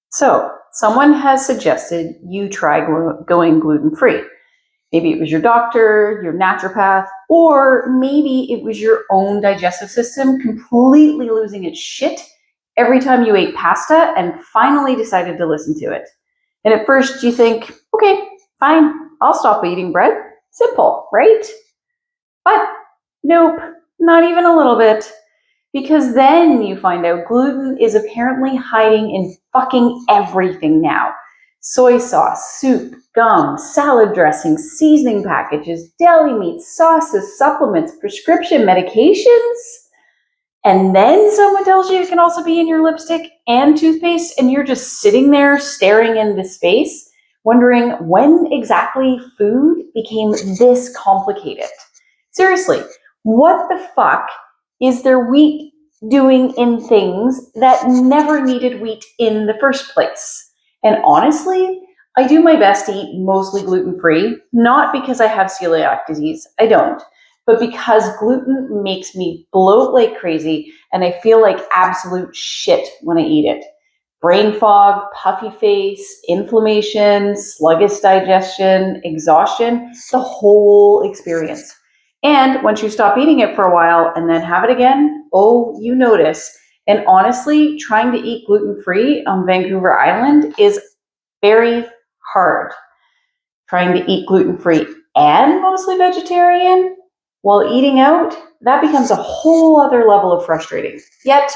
So, someone has suggested you try going gluten-free. Maybe it was your doctor, your naturopath, or maybe it was your own digestive system completely losing its shit every time you ate pasta and finally decided to listen to it. And at first you think, okay, fine, I'll stop eating bread. Simple, right? But nope, not even a little bit. Because then you find out gluten is apparently hiding in fucking everything now. Soy sauce, soup, gum, salad dressing, seasoning packages, deli meats, sauces, supplements, prescription medications. And then someone tells you it can also be in your lipstick and toothpaste, and you're just sitting there staring into space, wondering when exactly food became this complicated. Seriously, what the fuck is there wheat doing in things that never needed wheat in the first place? And honestly, I do my best to eat mostly gluten-free, not because I have celiac disease, I don't, but because gluten makes me bloat like crazy and I feel like absolute shit when I eat it. Brain fog, puffy face, inflammation, sluggish digestion, exhaustion, the whole experience. And once you stop eating it for a while and then have it again, oh, you notice. And honestly, trying to eat gluten-free on Vancouver Island is very hard. Trying to eat gluten-free and mostly vegetarian while eating out, that becomes a whole other level of frustrating. Yet,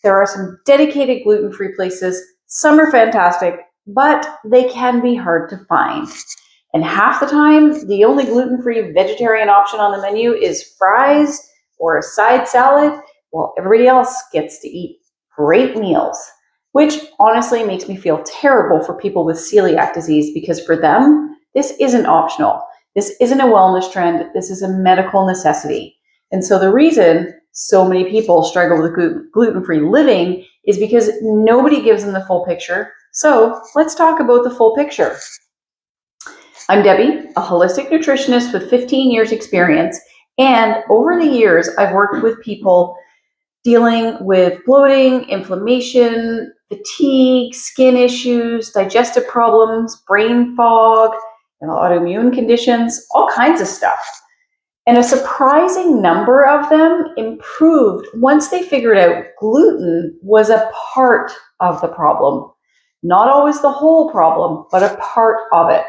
there are some dedicated gluten-free places. Some are fantastic, but they can be hard to find. And half the time, the only gluten-free vegetarian option on the menu is fries or a side salad, while everybody else gets to eat great meals, which honestly makes me feel terrible for people with celiac disease because for them, this isn't optional. This isn't a wellness trend. This is a medical necessity. And so the reason so many people struggle with gluten-free living is because nobody gives them the full picture. So let's talk about the full picture. I'm Debbie, a holistic nutritionist with 15 years experience. And over the years, I've worked with people dealing with bloating, inflammation, fatigue, skin issues, digestive problems, brain fog, autoimmune conditions, all kinds of stuff. And a surprising number of them improved once they figured out gluten was a part of the problem. Not always the whole problem, but a part of it.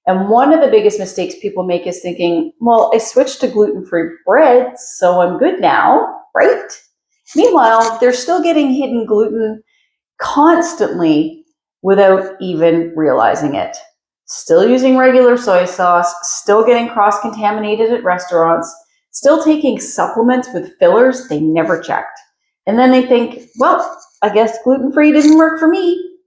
And one of the biggest mistakes people make is thinking, well, I switched to gluten-free bread, so I'm good now, right? Meanwhile, they're still getting hidden gluten constantly without even realizing it. Still using regular soy sauce, still getting cross-contaminated at restaurants, still taking supplements with fillers they never checked. And then they think, well, I guess gluten-free didn't work for me.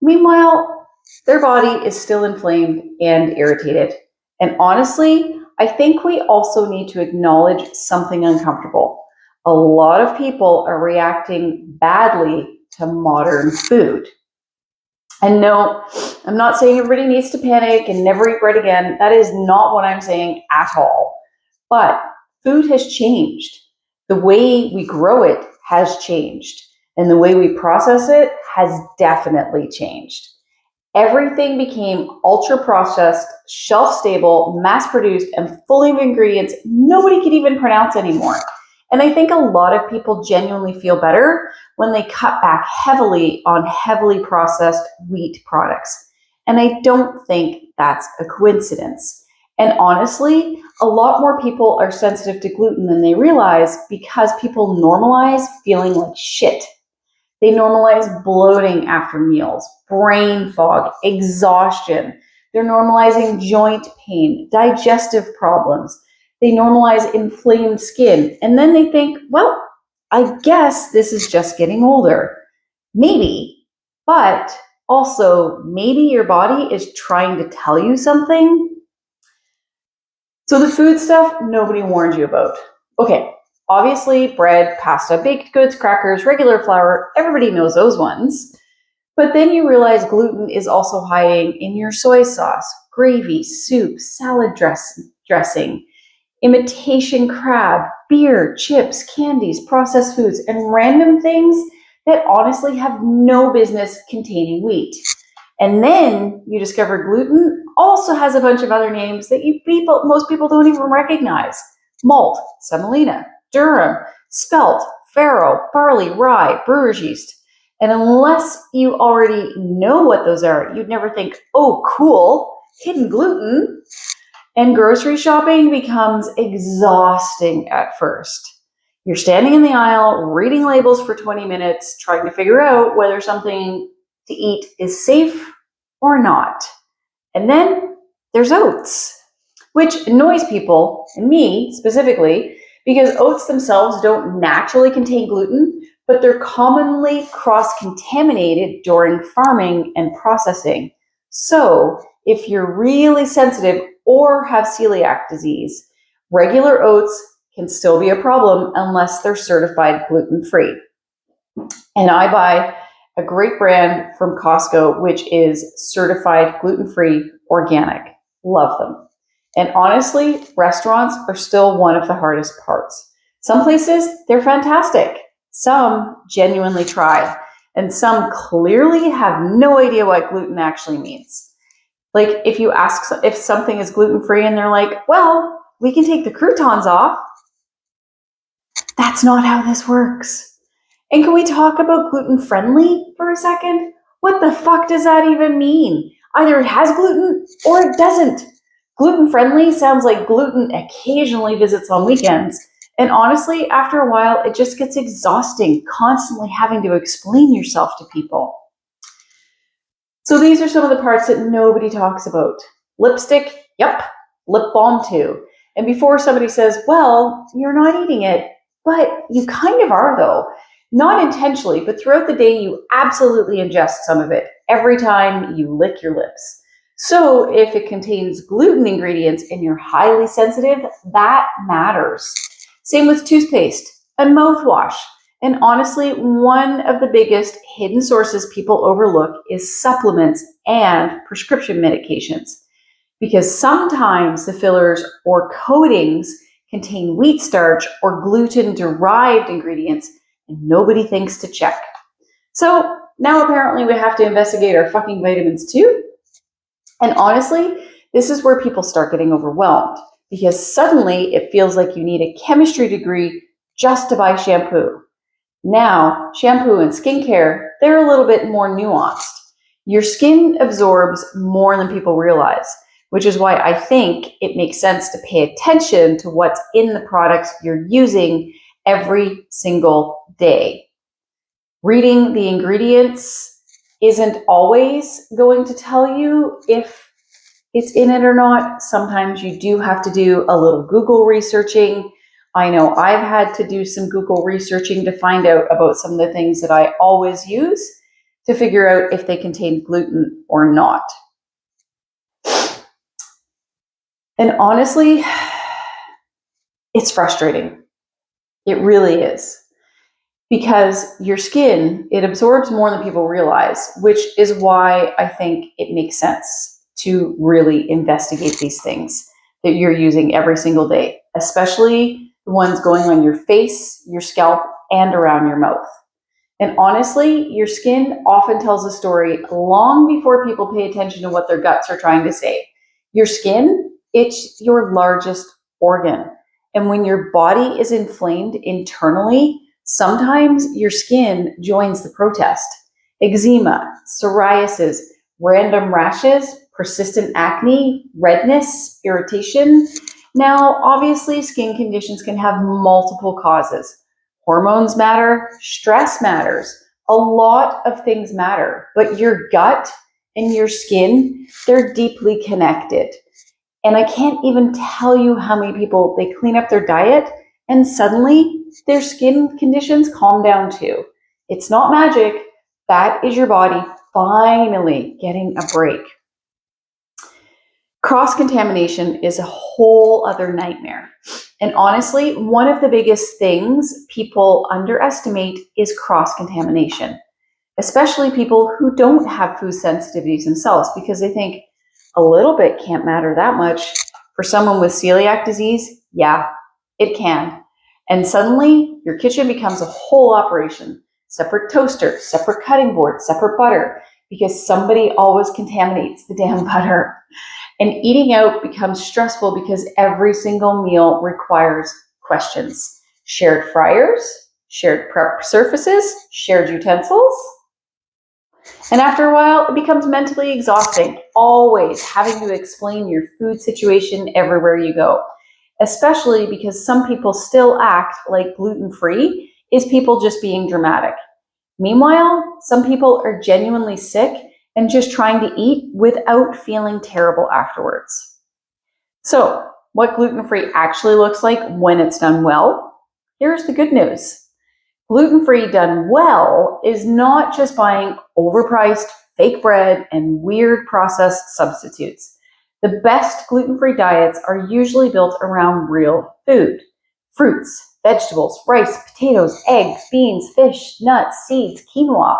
Meanwhile, their body is still inflamed and irritated. And honestly, I think we also need to acknowledge something uncomfortable. A lot of people are reacting badly to modern food. And no, I'm not saying everybody needs to panic and never eat bread again. That is not what I'm saying at all. But food has changed. The way we grow it has changed. And the way we process it has definitely changed. Everything became ultra processed, shelf stable, mass produced, and full of ingredients nobody could even pronounce anymore. And I think a lot of people genuinely feel better when they cut back heavily on heavily processed wheat products. And I don't think that's a coincidence. And honestly, a lot more people are sensitive to gluten than they realize because people normalize feeling like shit. They normalize bloating after meals, brain fog, exhaustion. They're normalizing joint pain, digestive problems. They normalize inflamed skin. And then they think, well, I guess this is just getting older. Maybe. But also, maybe your body is trying to tell you something. So the food stuff nobody warned you about. Okay, obviously, bread, pasta, baked goods, crackers, regular flour, everybody knows those ones. But then you realize gluten is also hiding in your soy sauce, gravy, soup, salad dressing, imitation crab, beer, chips, candies, processed foods, and random things that honestly have no business containing wheat. And then you discover gluten also has a bunch of other names that most people don't even recognize. Malt, semolina, durum, spelt, farro, barley, rye, brewer's yeast. And unless you already know what those are, you'd never think, oh, cool, hidden gluten. And grocery shopping becomes exhausting at first. You're standing in the aisle, reading labels for 20 minutes, trying to figure out whether something to eat is safe or not. And then there's oats, which annoys people, and me specifically, because oats themselves don't naturally contain gluten, but they're commonly cross-contaminated during farming and processing. So if you're really sensitive or have celiac disease, regular oats can still be a problem unless they're certified gluten-free. And I buy a great brand from Costco, which is certified gluten-free organic. Love them. And honestly, restaurants are still one of the hardest parts. Some places, they're fantastic. Some genuinely try. And some clearly have no idea what gluten actually means. Like if you ask if something is gluten-free and they're like, well, we can take the croutons off. That's not how this works. And can we talk about gluten-friendly for a second? What the fuck does that even mean? Either it has gluten or it doesn't. Gluten-friendly sounds like gluten occasionally visits on weekends. And honestly, after a while, it just gets exhausting, constantly having to explain yourself to people. So these are some of the parts that nobody talks about. Lipstick, yep. Lip balm too. And before somebody says, well, you're not eating it, but you kind of are though. Not intentionally, but throughout the day, you absolutely ingest some of it every time you lick your lips. So if it contains gluten ingredients and you're highly sensitive, that matters. Same with toothpaste and mouthwash. And honestly, one of the biggest hidden sources people overlook is supplements and prescription medications. Because sometimes the fillers or coatings contain wheat starch or gluten-derived ingredients, and nobody thinks to check. So now apparently we have to investigate our fucking vitamins too. And honestly, this is where people start getting overwhelmed because suddenly it feels like you need a chemistry degree just to buy shampoo. Now, shampoo and skincare, they're a little bit more nuanced. Your skin absorbs more than people realize, which is why I think it makes sense to pay attention to what's in the products you're using every single day. Reading the ingredients isn't always going to tell you if it's in it or not. Sometimes you do have to do a little Google researching. I know I've had to do some Google researching to find out about some of the things that I always use to figure out if they contain gluten or not. And honestly, it's frustrating. It really is. Because your skin, it absorbs more than people realize, which is why I think it makes sense to really investigate these things that you're using every single day, especially the ones going on your face, your scalp, and around your mouth. And honestly, your skin often tells a story long before people pay attention to what their guts are trying to say. Your skin, it's your largest organ. And when your body is inflamed internally, sometimes your skin joins the protest. Eczema, psoriasis, random rashes, persistent acne, redness, irritation. Now, obviously, skin conditions can have multiple causes. Hormones matter, stress matters, a lot of things matter, but your gut and your skin, they're deeply connected. And I can't even tell you how many people, they clean up their diet and suddenly their skin conditions calm down too. It's not magic. That is your body finally getting a break. Cross-contamination is a whole other nightmare. And honestly, one of the biggest things people underestimate is cross-contamination, especially people who don't have food sensitivities themselves because they think a little bit can't matter that much. For someone with celiac disease, yeah, it can. And suddenly your kitchen becomes a whole operation. separate toaster, separate cutting board, separate butter, because somebody always contaminates the damn butter. And eating out becomes stressful because every single meal requires questions. Shared fryers, shared prep surfaces, shared utensils. And after a while, it becomes mentally exhausting, always having to explain your food situation everywhere you go, especially because some people still act like gluten-free is people just being dramatic. Meanwhile, some people are genuinely sick and just trying to eat without feeling terrible afterwards. So, what gluten-free actually looks like when it's done well? Here's the good news. Gluten-free done well is not just buying overpriced fake bread and weird processed substitutes. The best gluten-free diets are usually built around real food. Fruits, vegetables, rice, potatoes, eggs, beans, fish, nuts, seeds, quinoa.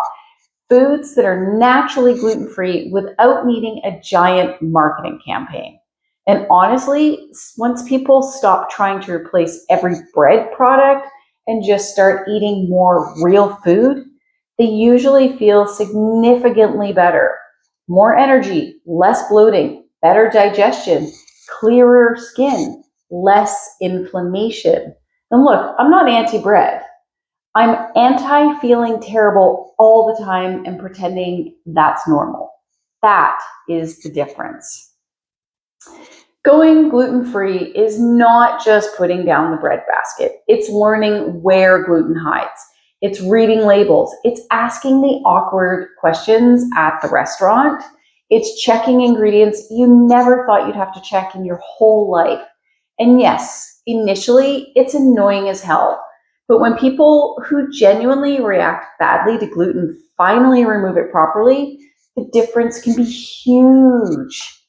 Foods that are naturally gluten-free without needing a giant marketing campaign. And honestly, once people stop trying to replace every bread product and just start eating more real food, they usually feel significantly better. More energy, less bloating, better digestion, clearer skin, less inflammation. And look, I'm not anti-bread. I'm anti-feeling terrible all the time and pretending that's normal. That is the difference. Going gluten-free is not just putting down the bread basket. It's learning where gluten hides. It's reading labels. It's asking the awkward questions at the restaurant. It's checking ingredients you never thought you'd have to check in your whole life. And yes, initially, it's annoying as hell. But when people who genuinely react badly to gluten finally remove it properly, the difference can be huge.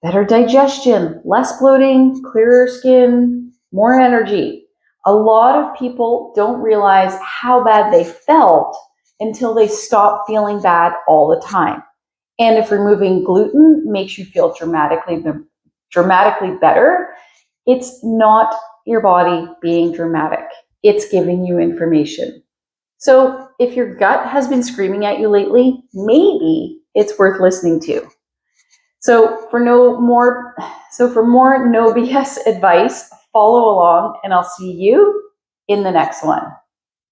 Better digestion, less bloating, clearer skin, more energy. A lot of people don't realize how bad they felt until they stop feeling bad all the time. And if removing gluten makes you feel dramatically better, it's not your body being dramatic. It's giving you information. So if your gut has been screaming at you lately, maybe it's worth listening to. So for more no BS advice, follow along and I'll see you in the next one.